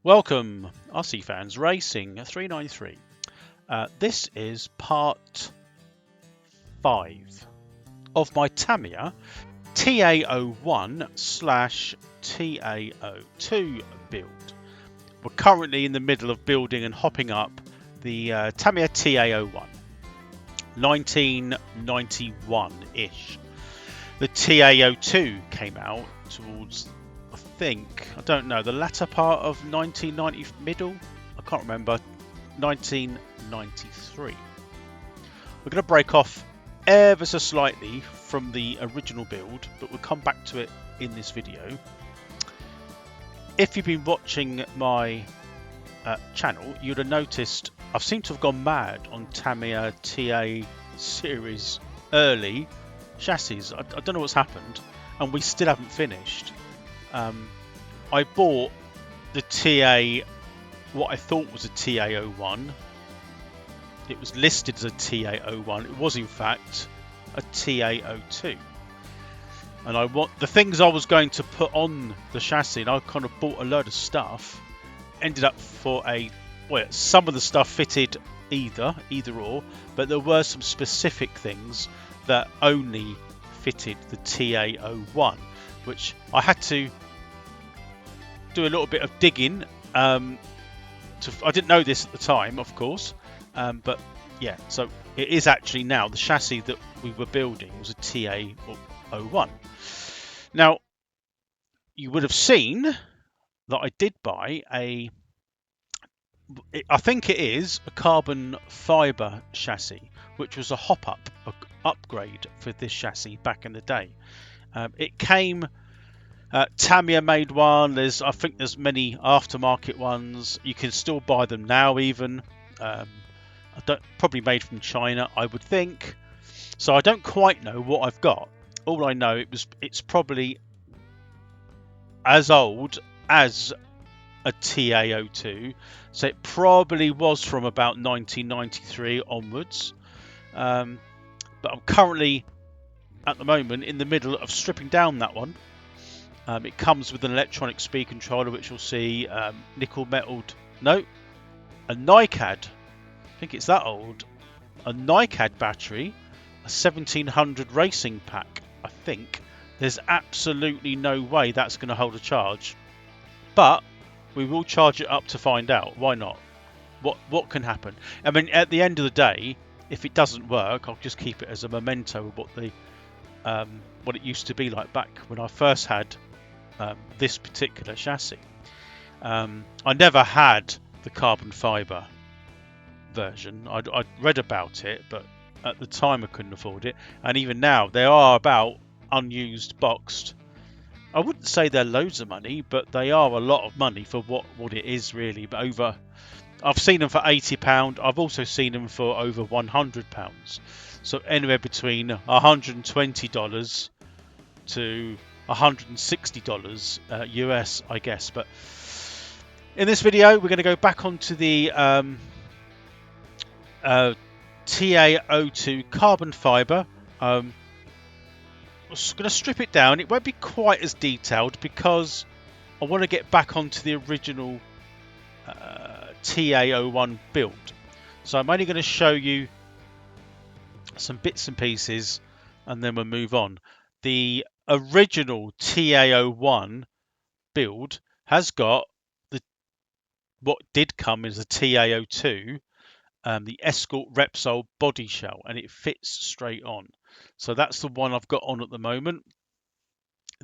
Welcome, RC fans, Racing 393. This is part 5 of my Tamiya TA01/TA02 build. We're currently in the middle of building and hopping up the Tamiya TA01, 1991-ish. The TA02 came out towards, I don't know, the latter part of 1990, middle, I can't remember, 1993. We're going to break off ever so slightly from the original build, but we'll come back to it in this video. If you've been watching my channel, you'd have noticed I've seemed to have gone mad on Tamiya TA series early chassis. I don't know what's happened, and we still haven't finished. I bought the TA, what I thought was a TA01. It was listed as a TA01. It was in fact a TA02. And I want the things I was going to put on the chassis, and I kind of bought a load of stuff. Ended up for some of the stuff fitted either or, but there were some specific things that only fitted the TA01, which I had to do a little bit of digging. I didn't know this at the time, of course, but yeah, so it is actually now the chassis that we were building was a TA01. Now, you would have seen that I did buy I think it is a carbon fibre chassis, which was a upgrade for this chassis back in the day. It came, Tamiya made one. I think there's many aftermarket ones. You can still buy them now, even. Probably made from China, I would think. So I don't quite know what I've got. All I know it's probably as old as a TA02, so it probably was from about 1993 onwards. But I'm currently at the moment in the middle of stripping down that one. It comes with an electronic speed controller, which you'll see, nickel metalled, a NiCad, I think it's that old, a NiCad battery, a 1700 racing pack. I think there's absolutely no way that's going to hold a charge, but we will charge it up to find out. Why not? What can happen? I mean, at the end of the day, if it doesn't work, I'll just keep it as a memento of what it used to be like back when I first had this particular chassis. I never had the carbon fibre version. I'd read about it, but at the time I couldn't afford it. And even now, they are about unused, boxed. I wouldn't say they're loads of money, but they are a lot of money for what it is really. But I've seen them for £80. I've also seen them for over £100. So anywhere between $120 to $160 US, I guess. But in this video, we're going to go back onto the TA02 carbon fibre. I'm going to strip it down. It won't be quite as detailed because I want to get back onto the original TA01 build. So I'm only going to show you some bits and pieces and then we'll move on. The original TA01 build has got what did come as a TA02, the Escort Repsol body shell, and it fits straight on. So that's the one I've got on at the moment.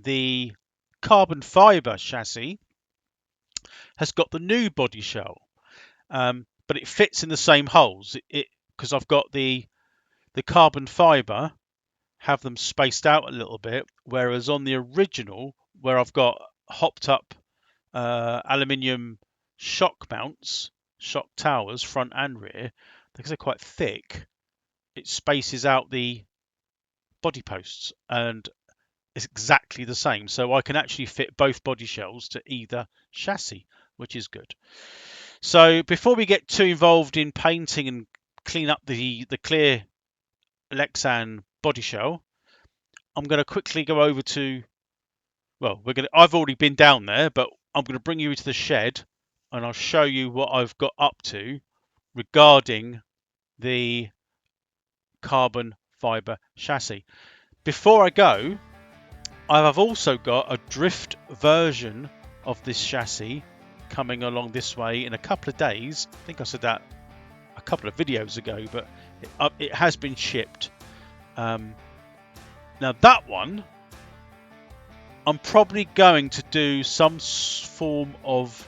The carbon fibre chassis has got the new body shell, but it fits in the same holes. Because I've got the carbon fibre, have them spaced out a little bit, whereas on the original, where I've got hopped up aluminium shock mounts, shock towers, front and rear, because they're quite thick, it spaces out the body posts, and it's exactly the same. So I can actually fit both body shells to either chassis, which is good. So before we get too involved in painting and clean up the clear Lexan body shell, I'm going to quickly go over to, I've already been down there, but I'm going to bring you to the shed and I'll show you what I've got up to regarding the carbon fibre chassis. Before I go, I've also got a drift version of this chassis coming along this way in a couple of days. I think I said that a couple of videos ago, but it has been shipped. Now that one, I'm probably going to do some form of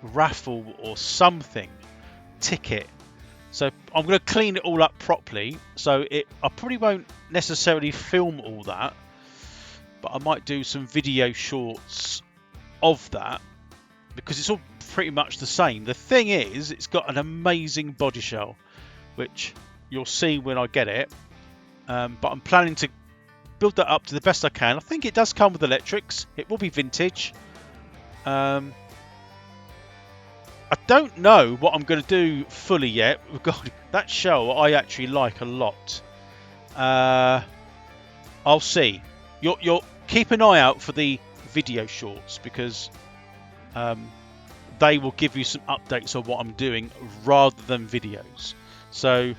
raffle or something, ticket. So I'm going to clean it all up properly. So I probably won't necessarily film all that, but I might do some video shorts of that because it's all pretty much the same. The thing is, it's got an amazing body shell, which you'll see when I get it. But I'm planning to build that up to the best I can. I think it does come with electrics. It will be vintage. I don't know what I'm going to do fully yet regarding that shell. I actually like a lot. I'll see. You'll keep an eye out for the video shorts because they will give you some updates on what I'm doing rather than videos. So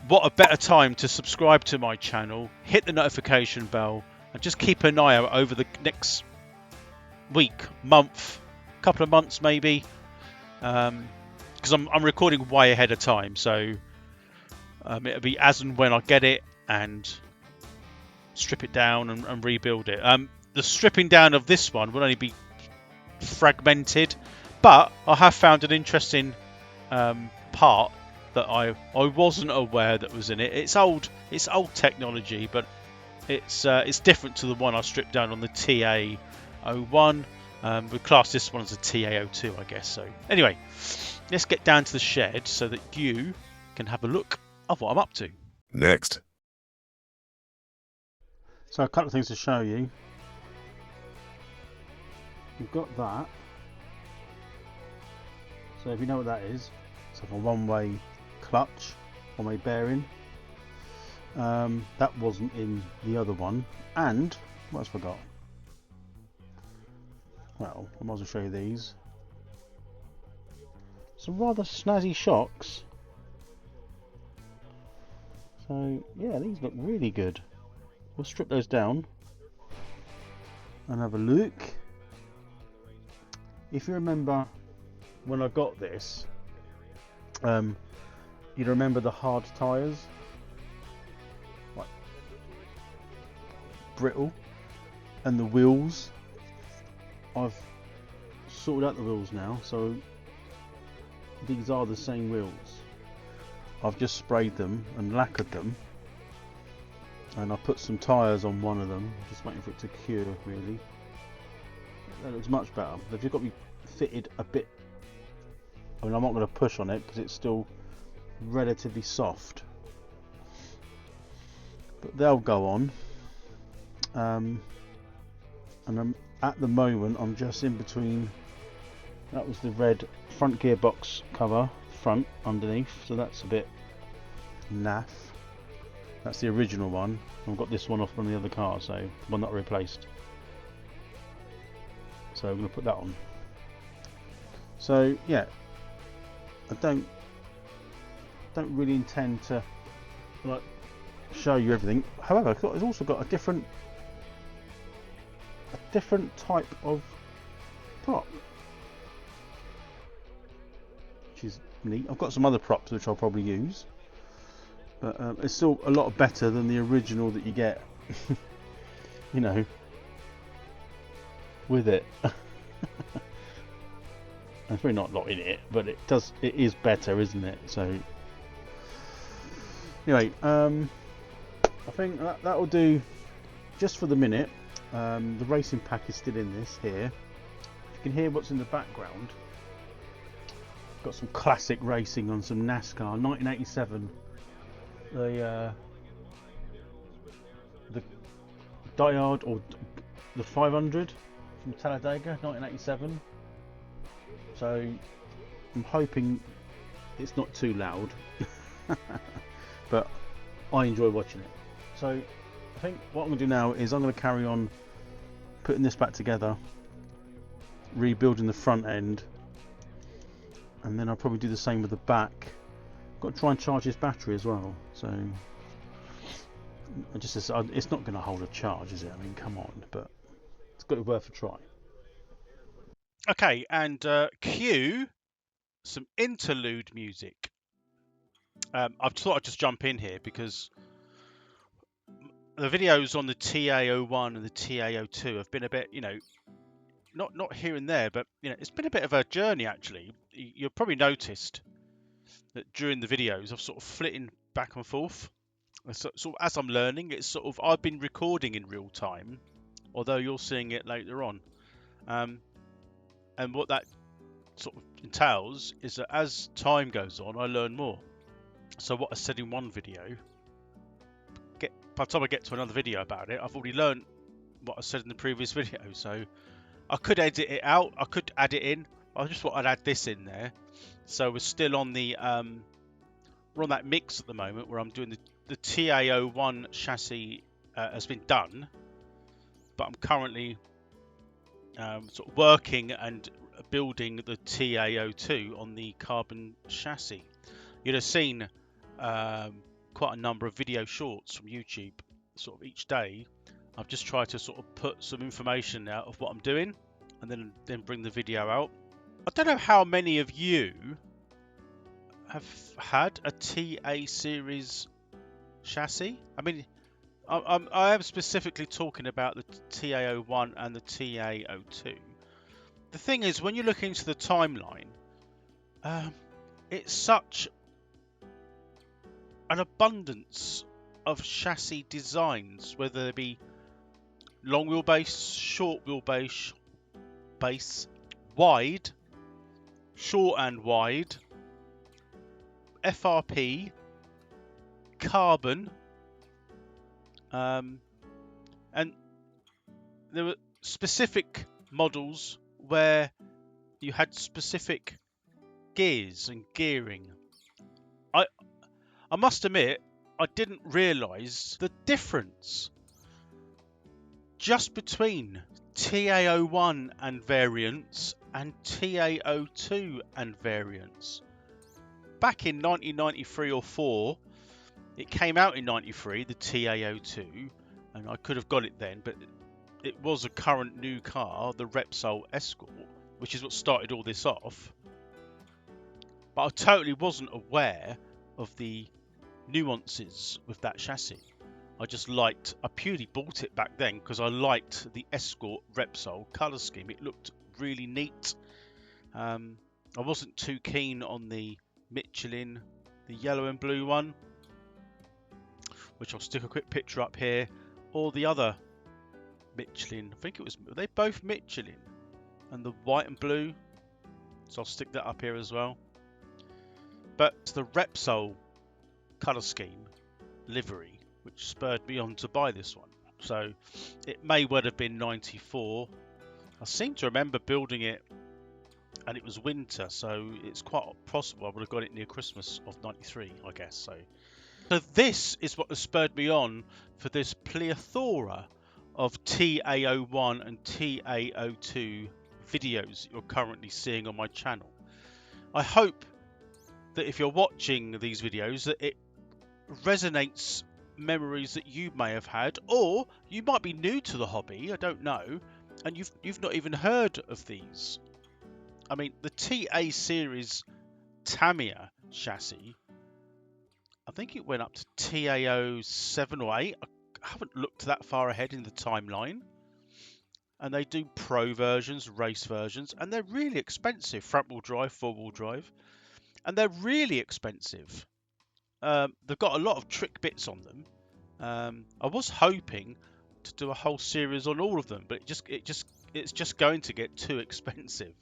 what a better time to subscribe to my channel, hit the notification bell, and just keep an eye out over the next week, month, couple of months maybe, because I'm recording way ahead of time, so it'll be as and when I get it and strip it down and rebuild it. The stripping down of this one will only be fragmented, but I have found an interesting part that I wasn't aware that was in it. It's old technology, but it's different to the one I stripped down on the TA01. We class this one as a TA02, I guess. So anyway, let's get down to the shed so that you can have a look of what I'm up to. Next. So a couple of things to show you. We've got that. So if you know what that is, it's like a one-way clutch, one-way bearing. That wasn't in the other one. And what else have I got? Well, I might as well show you these. Some rather snazzy shocks. So yeah, these look really good. We'll strip those down and have a look. If you remember when I got this, you remember the hard tyres, like brittle, and the wheels. I've sorted out the wheels now, so these are the same wheels. I've just sprayed them and lacquered them, and I put some tyres on one of them, just waiting for it to cure really. That looks much better. They've just got to be fitted a bit. I mean, I'm not going to push on it because it's still relatively soft, but they'll go on. And at the moment I'm just in between. That was the red front gearbox cover, front underneath, so that's a bit naff. That's the original one. I've got this one off from the other car, so one that I replaced. So I'm going to put that on. So yeah, I don't really intend to like show you everything. However, I thought it's also got a different type of prop, which is neat. I've got some other props which I'll probably use, but it's still a lot better than the original that you get. You know, with it. There's probably not a lot in it, but it is better, isn't it? So anyway, I think that will do just for the minute. The racing pack is still in this here. You can hear what's in the background. Got some classic racing on some NASCAR 1987. The Diard or the 500 from Talladega 1987. So I'm hoping it's not too loud, but I enjoy watching it. So I think what I'm going to do now is I'm going to carry on putting this back together, rebuilding the front end, and then I'll probably do the same with the back. Got to try and charge his battery as well, so it's not going to hold a charge, is it? I mean, come on, but it's got to be worth a try. Okay, and cue some interlude music. I thought I'd just jump in here because the videos on the TA01 and the TA02 have been a bit, not here and there, but it's been a bit of a journey actually. You've probably noticed that during the videos I've sort of flitting back and forth. So as I'm learning, it's sort of I've been recording in real time, although you're seeing it later on. And what that sort of entails is that as time goes on, I learn more. So what I said in one video, by the time I get to another video about it, I've already learned what I said in the previous video. So I could edit it out, I could add it in. I just thought I'd add this in there. So we're still on the we're on that mix at the moment where I'm doing the TA01 chassis has been done, but I'm currently sort of working and building the TA02 on the carbon chassis. You'd have seen quite a number of video shorts from YouTube sort of each day. I've just tried to sort of put some information out of what I'm doing and then bring the video out. I don't know how many of you have had a TA series chassis. I mean, I am specifically talking about the TA01 and the TA02. The thing is, when you look into the timeline, it's such an abundance of chassis designs, whether they be long wheelbase, short wheelbase, wide, short and wide, FRP, carbon, and there were specific models where you had specific gears and gearing. I must admit, I didn't realise the difference just between TA01 and variants and TA02 and variants. Back in 1993 or 4, it came out in 93, the TA02, and I could have got it then, but it was a current new car, the Repsol Escort, which is what started all this off. But I totally wasn't aware of the nuances with that chassis. I purely bought it back then because I liked the Escort Repsol colour scheme. It looked really neat. I wasn't too keen on the Michelin, the yellow and blue one, which I'll stick a quick picture up here, or the other Michelin. I think were they both Michelin, and the white and blue, so I'll stick that up here as well. But the Repsol colour scheme livery which spurred me on to buy this one. So it may well have been 94. I seem to remember building it and it was winter, so it's quite possible I would have got it near Christmas of 93, I guess. So this is what has spurred me on for this plethora of TA01 and TA02 videos that you're currently seeing on my channel. I hope that if you're watching these videos that it resonates memories that you may have had, or you might be new to the hobby, I don't know, and you've not even heard of these. I mean, the TA series Tamiya chassis, I think it went up to TA07 or 8. I haven't looked that far ahead in the timeline. And they do pro versions, race versions, and they're really expensive. Front wheel drive, four wheel drive, and they're really expensive. They've got a lot of trick bits on them. I was hoping to do a whole series on all of them, but it's just going to get too expensive.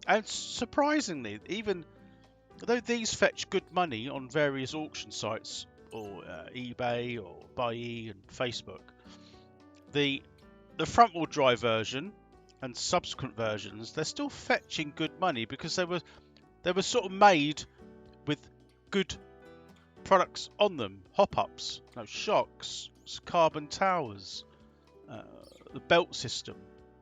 And surprisingly, even though these fetch good money on various auction sites or eBay or Buy and Facebook, the front wheel drive version and subsequent versions, they're still fetching good money because they were sort of made with good products on them. Hop-ups, shocks, carbon towers, the belt system,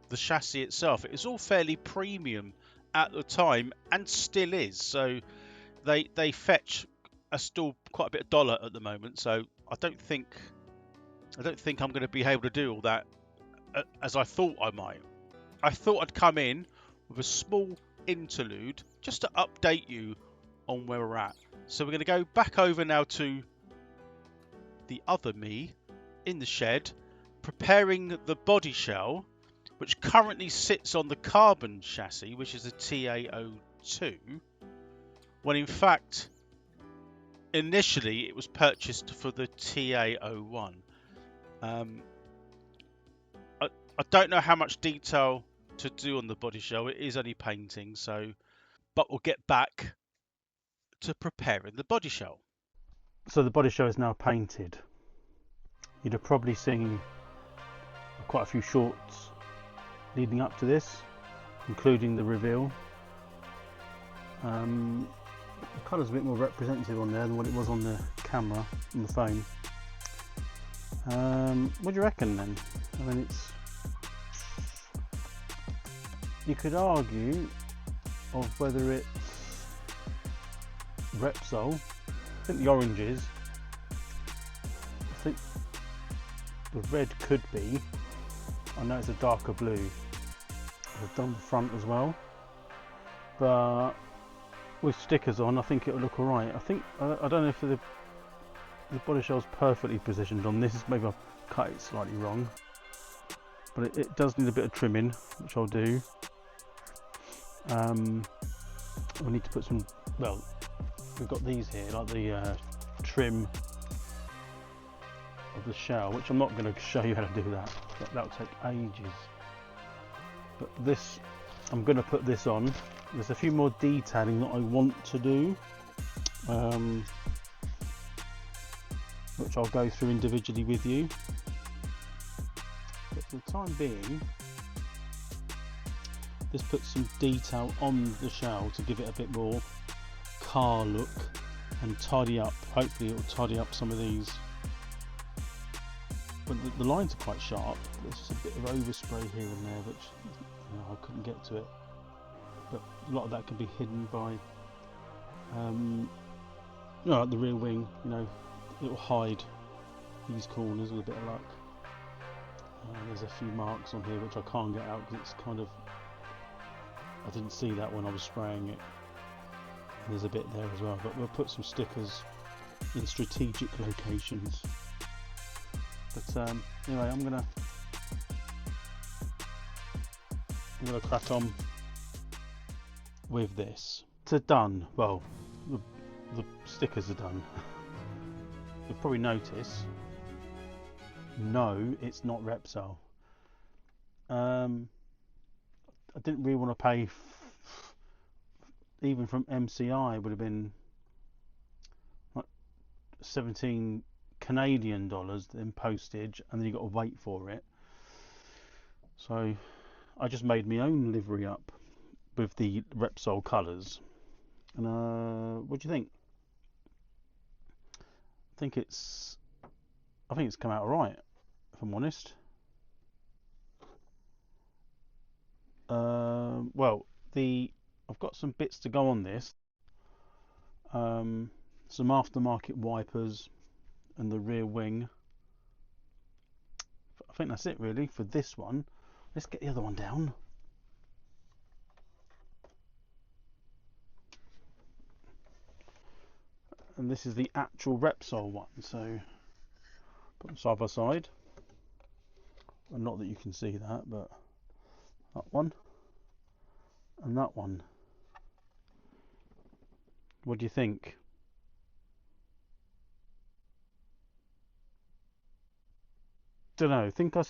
the chassis itself. It is all fairly premium at the time, and still is. So they fetch still quite a bit of dollar at the moment. So I don't think I'm going to be able to do all that as I thought I might. I thought I'd come in with a small interlude just to update you on where we're at. So we're going to go back over now to the other me in the shed, preparing the body shell, which currently sits on the carbon chassis, which is a TA02, when in fact initially it was purchased for the TA01. I don't know how much detail to do on the body shell. It is only painting, but we'll get back to preparing the body shell. So the body shell is now painted. You'd have probably seen quite a few shorts leading up to this, including the reveal. The colour's a bit more representative on there than what it was on the camera, on the phone. What do you reckon then? I mean, you could argue of whether it's Repsol. I think the orange is. I think the red could be. I know it's a darker blue. I've done the front as well, but with stickers on, I think it'll look alright. I think I don't know if the body shell's perfectly positioned on this. Maybe I've cut it slightly wrong, but it does need a bit of trimming, which I'll do. We need to put some. Well, we've got these here, like the trim of the shell, which I'm not going to show you how to do that. That'll take ages. But this, I'm going to put this on. There's a few more detailing that I want to do, which I'll go through individually with you. But for the time being, this puts some detail on the shell to give it a bit more car look and tidy up. Hopefully it will tidy up some of these. But the lines are quite sharp. There's just a bit of overspray here and there, which I couldn't get to it. But a lot of that can be hidden by, like the rear wing. It will hide these corners with a bit of luck. There's a few marks on here which I can't get out because it's kind of. I didn't see that when I was spraying it. And there's a bit there as well, but we'll put some stickers in strategic locations. But anyway, I'm gonna crack on with this. It's done. Well, the stickers are done. You'll probably notice. No, it's not Repsol. I didn't really want to pay, even from MCI, would have been like 17 Canadian dollars, then postage, and then you got to wait for it. So I just made my own livery up with the Repsol colours. And what do you think? I think it's come out alright, if I'm honest. Well, I've got some bits to go on this. Some aftermarket wipers and the rear wing. I think that's it really for this one. Let's get the other one down. And this is the actual Repsol one, so put them side by side. Well, not that you can see that, but that one and that one. What do you think? Don't know. I think I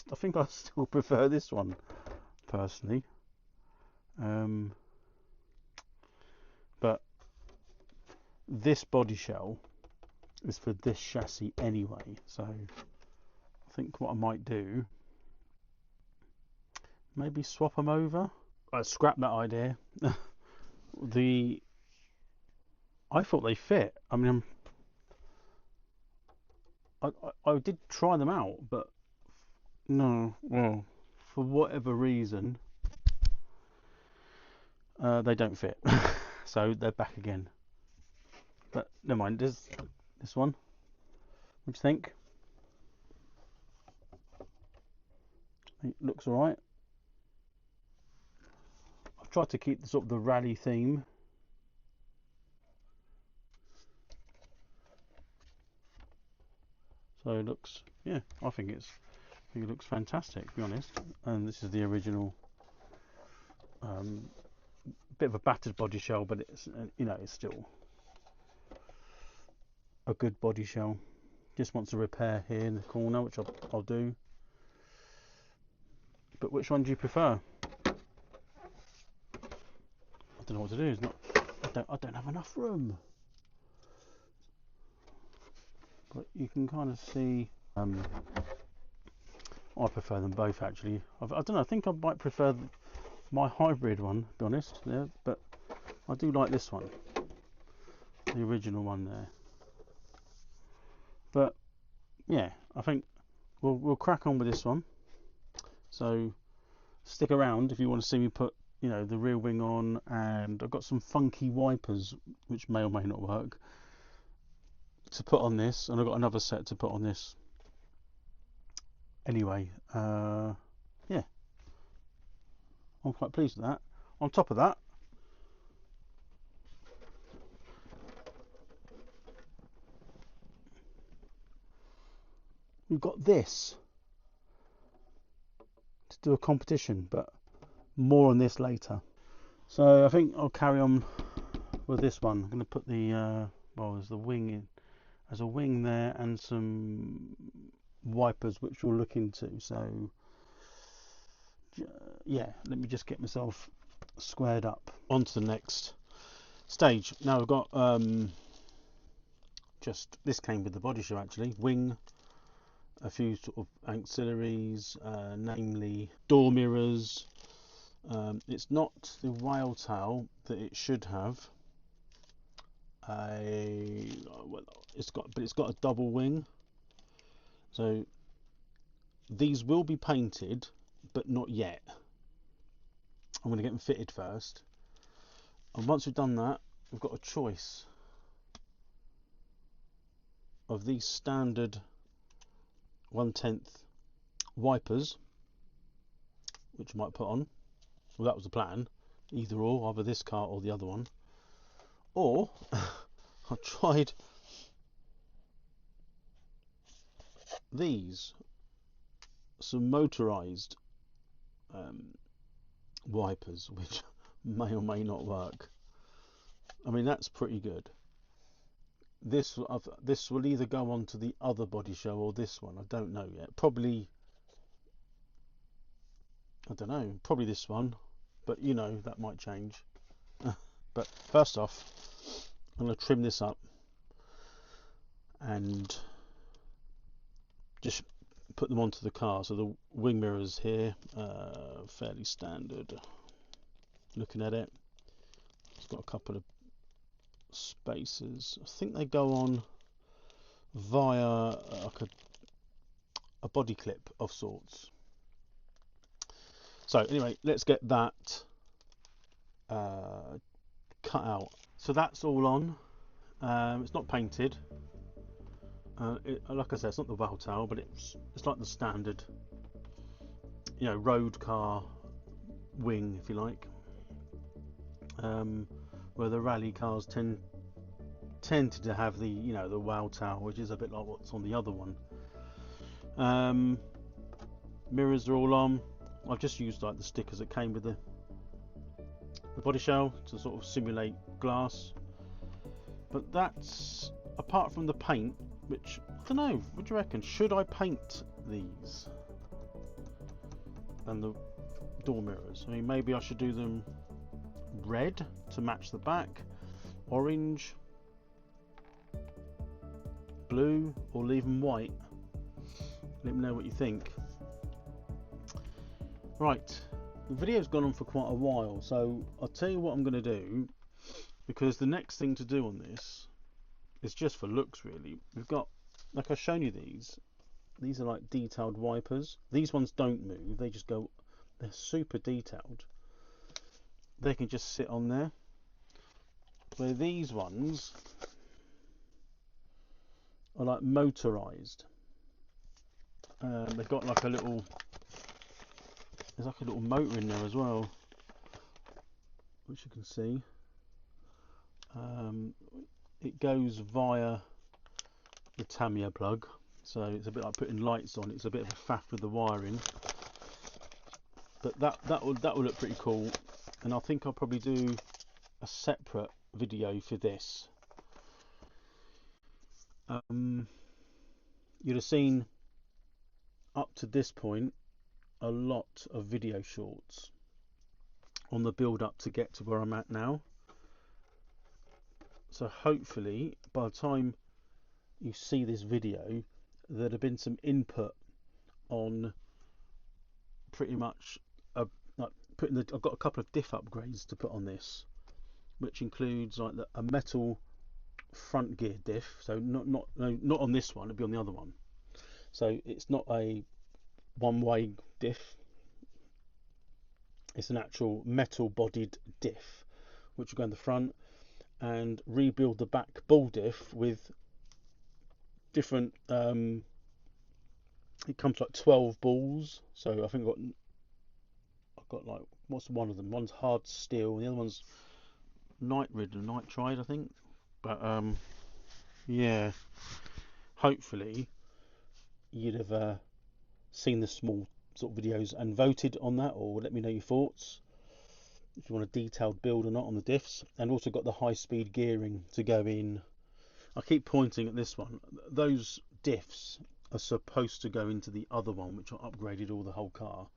still prefer this one personally. But this body shell is for this chassis anyway, so I think what I might do, maybe swap them over. I scrap that idea. I thought they fit. I mean, I did try them out, but no, well, for whatever reason, they don't fit. So they're back again. But never mind, there's this one. What do you think? It looks alright. I've tried to keep the sort of the rally theme. So it looks, yeah, I think it looks fantastic, to be honest. And this is the original. Bit of a battered body shell, but it's it's still a good body shell. Just wants a repair here in the corner, which I'll do. But which one do you prefer? I don't know what to do. It's not. I don't have enough room. But you can kind of see. I prefer them both actually. I don't know. I think I might prefer my hybrid one, to be honest. Yeah, but I do like this one, the original one there. But yeah, I think we'll crack on with this one. So stick around if you want to see me put the rear wing on, and I've got some funky wipers which may or may not work to put on this, and I've got another set to put on this anyway. Yeah, I'm quite pleased with that. On top of that, we've got this to do a competition, but more on this later. So I think I'll carry on with this one. I'm going to put the there's the wing in. There's a wing there and some wipers which we'll look into. So yeah, let me just get myself squared up. On to the next stage. Now I've got just this came with the body shell actually. Wing, a few sort of auxiliaries, namely door mirrors. It's not the whale tail that it should have. It's got a double wing. So these will be painted, but not yet. I'm going to get them fitted first, and once we've done that, we've got a choice of these standard 1/10 wipers, which I might put on. Well, that was the plan, either this car or the other one. Or I tried these, some motorised wipers, which may or may not work. I mean, that's pretty good. This will either go on to the other body shell or this one. I don't know yet. Probably, I don't know. Probably this one, but that might change. But first off, I'm going to trim this up and just put them onto the car. So the wing mirrors here, fairly standard. Looking at it, it's got a couple of spacers. I think they go on via like a body clip of sorts. So anyway, let's get that cut out. So that's all on. It's not painted. Like I said, it's not the whale tail, but it's like the standard, road car wing, if you like. Where the rally cars tend to have the the whale tail, which is a bit like what's on the other one. Mirrors are all on. I've just used like the stickers that came with the body shell to sort of simulate glass. But that's apart from the paint, which I don't know. What do you reckon? Should I paint these and the door mirrors? I mean, maybe I should do them red to match the back, orange, blue, or leave them white. Let me know what you think. Right, the video's gone on for quite a while, so I'll tell you what I'm going to do, because the next thing to do on this is just for looks really. We've got, like I've shown you, these are like detailed wipers. These ones don't move, they just go, they're super detailed. they can just sit on there. So these ones are like motorised. They've got like a little, there's like a little motor in there as well, which you can see. It goes via the Tamiya plug, so it's a bit like putting lights on. It's a bit of a faff with the wiring, but that will look pretty cool. And I think I'll probably do a separate video for this. You'd have seen up to this point a lot of video shorts on the build up to get to where I'm at now. So hopefully by the time you see this video, there'd have been some input on pretty much like putting I've got a couple of diff upgrades to put on this, which includes like a metal front gear diff. So not on this one, it'll be on the other one. So it's not a one-way diff, it's an actual metal bodied diff which will go in the front, and rebuild the back ball diff with different it comes like 12 balls. So I think I've got like, what's one of them? One's hard steel, and the other one's nitride and nitride, I think. But yeah, hopefully you'd have seen the small sort of videos and voted on that, or let me know your thoughts if you want a detailed build or not on the diffs. And also got the high speed gearing to go in. I keep pointing at this one. Those diffs are supposed to go into the other one, which I upgraded all the whole car.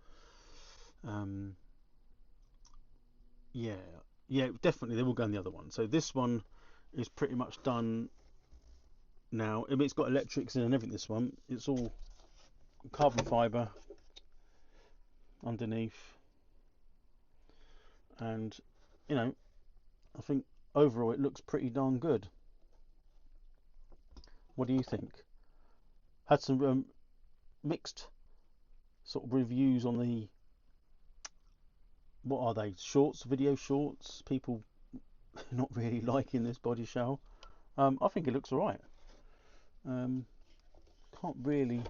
Yeah, definitely they will go in the other one. So this one is pretty much done now. I mean, it's got electrics in and everything. This one, it's all carbon fibre underneath, and you know, I think overall it looks pretty darn good. What do you think? Had some mixed sort of reviews on the, what are they, shorts, video shorts. People not really liking this body shell. I think it looks alright. Can't really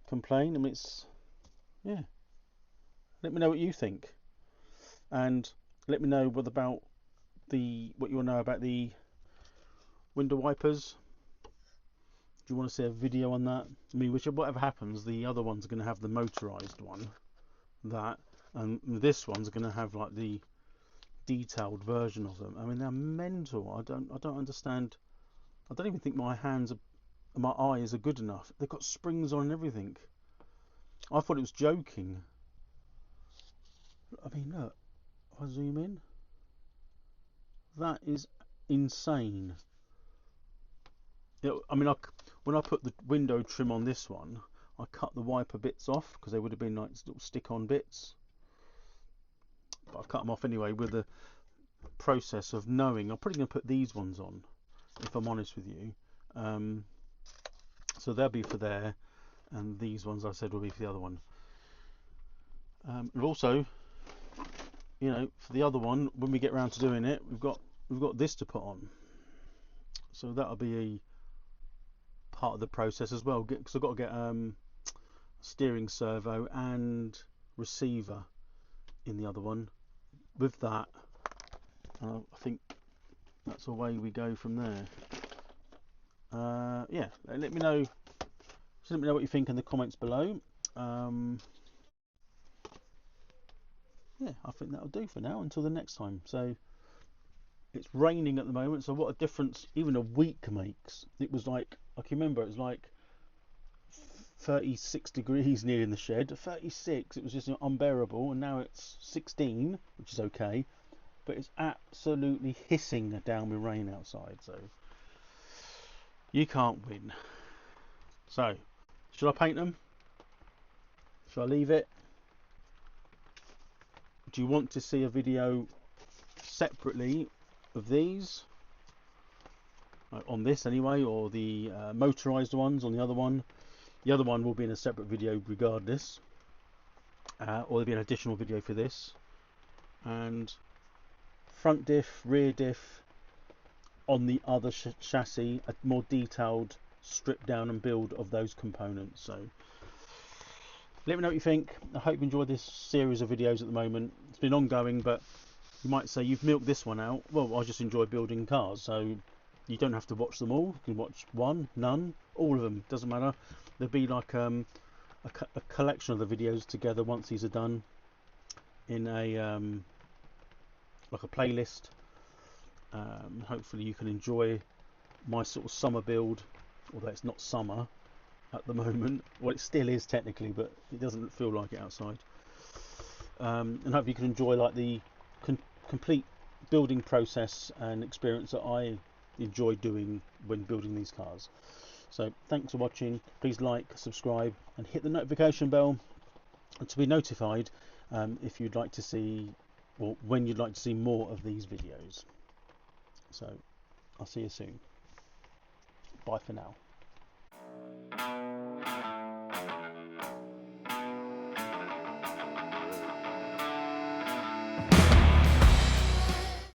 complain. I mean, it's, yeah. Let me know what you think, and let me know what you want to know about the window wipers. Do you want to see a video on that? I mean, whatever happens, the other one's going to have the motorised one, and this one's going to have like the detailed version of them. I mean, they're mental. I don't understand. I don't even think my eyes are good enough. They've got springs on and everything. I thought it was joking. I mean, look, if I zoom in, that is insane. I mean, when I put the window trim on this one, I cut the wiper bits off because they would have been like little stick-on bits. But I've cut them off anyway with the process of knowing. I'm probably going to put these ones on, if I'm honest with you. So they'll be for there, and these ones I said will be for the other one. And also, you know, for the other one, when we get around to doing it, we've got this to put on. So that'll be a part of the process as well, because I've got to get steering servo and receiver in the other one. With that, I think that's the way we go from there. Yeah, let me know what you think in the comments below. Yeah, I think that'll do for now until the next time. So it's raining at the moment, so what a difference even a week makes. It was like, I can remember, it was like 36 degrees near in the shed. 36, it was just unbearable, and now it's 16, which is okay, but it's absolutely hissing down with rain outside, so you can't win. So should I paint them? Should I leave it? Do you want to see a video separately of these on this anyway, or the motorised ones on the other one? The other one will be in a separate video regardless, or there'll be an additional video for this. and front diff, rear diff on the other chassis, a more detailed strip down and build of those components. So let me know what you think. I hope you enjoy this series of videos at the moment. It's been ongoing, but you might say you've milked this one out. Well, I just enjoy building cars, so you don't have to watch them all. You can watch one, none, all of them, doesn't matter. There'll be like a collection of the videos together once these are done in a like a playlist. Hopefully you can enjoy my sort of summer build, although it's not summer at the moment. Well, it still is technically, but it doesn't feel like it outside. And hopefully you can enjoy like the complete building process and experience that I enjoy doing when building these cars. So thanks for watching. Please like, subscribe and hit the notification bell to be notified if you'd like to see, or when you'd like to see more of these videos. So I'll see you soon. Bye for now.